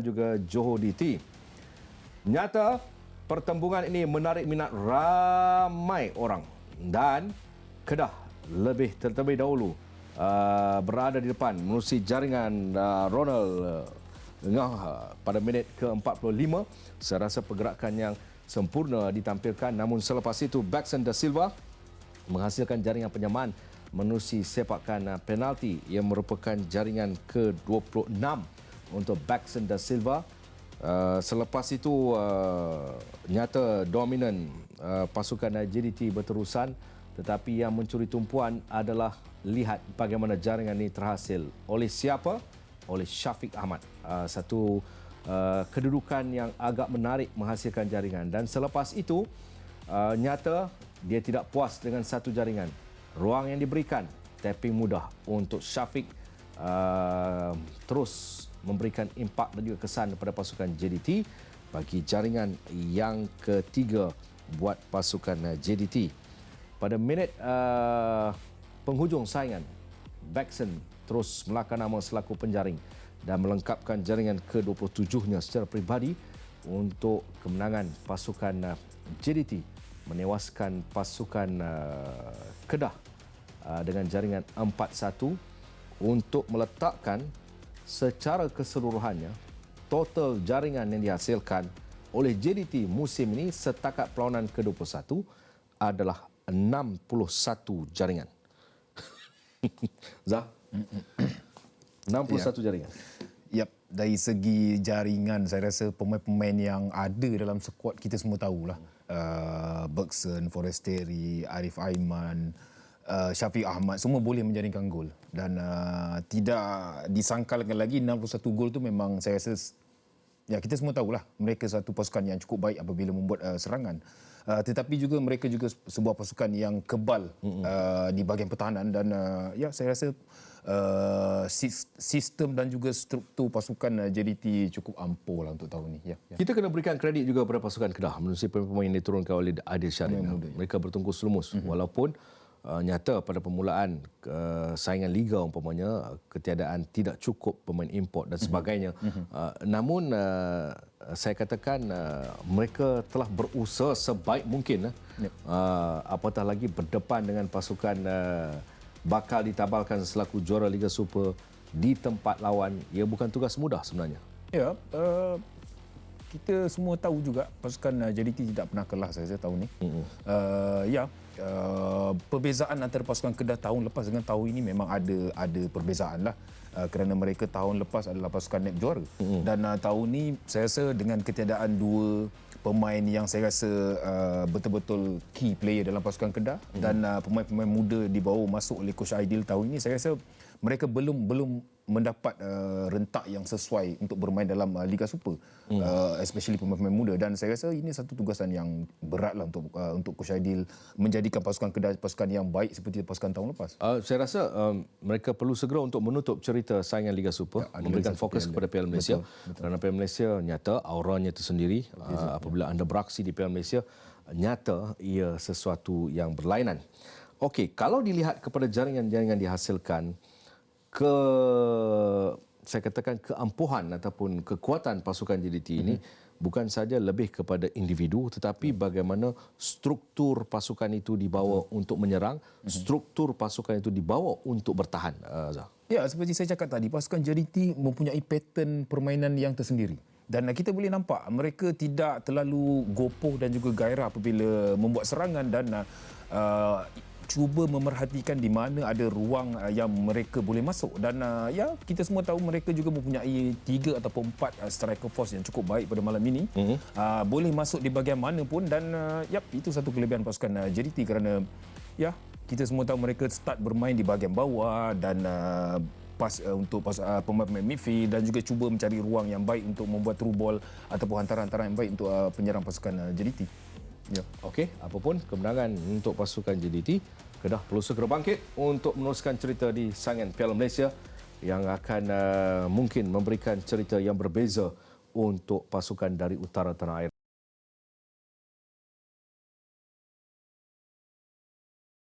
juga Johor DT. Nyata pertembungan ini menarik minat ramai orang dan Kedah terlebih dahulu berada di depan menerusi jaringan Ronald Ngah pada minit ke-45. Saya rasa pergerakan yang sempurna ditampilkan, namun selepas itu Baxen Da Silva menghasilkan jaringan penyamaan menerusi sepakan penalti yang merupakan jaringan ke-26 untuk Baxen Da Silva. Selepas itu nyata dominan pasukan JDT berterusan, tetapi yang mencuri tumpuan adalah lihat bagaimana jaringan ini terhasil oleh siapa? Oleh Syafiq Ahmad. Satu kedudukan yang agak menarik menghasilkan jaringan, dan selepas itu nyata dia tidak puas dengan satu jaringan. Ruang yang diberikan, tapping mudah untuk Syafiq terus memberikan impak dan juga kesan kepada pasukan JDT bagi jaringan yang ketiga buat pasukan JDT. Pada minit penghujung saingan, Baxen terus melakar nama selaku penjaring dan melengkapkan jaringan ke-27-nya secara peribadi untuk kemenangan pasukan JDT menewaskan pasukan Kedah dengan jaringan 4-1 untuk meletakkan secara keseluruhannya total jaringan yang dihasilkan oleh JDT musim ini setakat perlawanan ke-21 adalah 61 jaringan. Zah? 61 jaringan. Yap, dari segi jaringan saya rasa pemain-pemain yang ada dalam skuad kita semua tahulah. Bergson, Forestieri, Arif Aiman, Syafiq Ahmad, semua boleh menjaringkan gol. Dan tidak disangkalkan lagi 61 gol tu memang saya rasa, ya kita semua tahulah mereka satu pasukan yang cukup baik apabila membuat serangan. Tetapi juga mereka juga sebuah pasukan yang kebal di bahagian pertahanan, dan ya saya rasa sistem dan juga struktur pasukan JDT cukup ampuh lah untuk tahun ini. Ya. Kita kena berikan kredit juga kepada pasukan Kedah menerusi pemain yang diturunkan oleh Adil Syarif. Mereka bertungkus lumus walaupun nyata pada permulaan saingan liga umpamanya ketiadaan tidak cukup pemain import dan sebagainya. Namun saya katakan mereka telah berusaha sebaik mungkin apatah lagi berdepan dengan pasukan bakal ditabalkan selaku juara Liga Super di tempat lawan. Ia bukan tugas mudah sebenarnya. Ya, kita semua tahu juga pasukan JDT tidak pernah kalah saya rasa tahun ni. Perbezaan antara pasukan Kedah tahun lepas dengan tahun ini memang ada perbezaan lah. Kerana mereka tahun lepas adalah pasukan NEP juara. Dan tahun ni saya rasa dengan ketiadaan dua pemain yang saya rasa betul-betul key player dalam pasukan Kedah dan pemain-pemain muda dibawa masuk oleh Coach Aidil tahun ini, saya rasa mereka belum mendapat rentak yang sesuai untuk bermain dalam Liga Super, especially pemain-pemain muda, dan saya rasa ini satu tugasan yang beratlah untuk Coach Aidil menjadikan pasukan Kedah pasukan yang baik seperti pasukan tahun lepas. Saya rasa mereka perlu segera untuk menutup cerita saingan Liga Super, memberikan fokus kepada Piala Malaysia. Betul. Kerana Piala Malaysia nyata auranya tersendiri. Apabila anda beraksi di Piala Malaysia, nyata ia sesuatu yang berlainan. Okey, kalau dilihat kepada jaringan-jaringan dihasilkan, saya katakan keampuhan ataupun kekuatan pasukan JDT ini bukan saja lebih kepada individu, tetapi bagaimana struktur pasukan itu dibawa untuk menyerang, struktur pasukan itu dibawa untuk bertahan. Zah. Ya, seperti saya cakap tadi, pasukan JDT mempunyai pattern permainan yang tersendiri. Dan kita boleh nampak mereka tidak terlalu gopoh dan juga gairah apabila membuat serangan, dan cuba memerhatikan di mana ada ruang yang mereka boleh masuk. Dan ya kita semua tahu mereka juga mempunyai 3 ataupun 4 striker force yang cukup baik pada malam ini. Boleh masuk di bahagian mana pun, dan itu satu kelebihan pasukan JDT kerana ya kita semua tahu mereka start bermain di bahagian bawah dan untuk pemain midfield, dan juga cuba mencari ruang yang baik untuk membuat through ball ataupun hantaran-hantaran yang baik untuk penyerang pasukan JDT. Ya. Okey, apapun kemenangan untuk pasukan JDT, Kedah perlu segera bangkit untuk meneruskan cerita di saingan Piala Malaysia yang akan mungkin memberikan cerita yang berbeza untuk pasukan dari utara tanah air.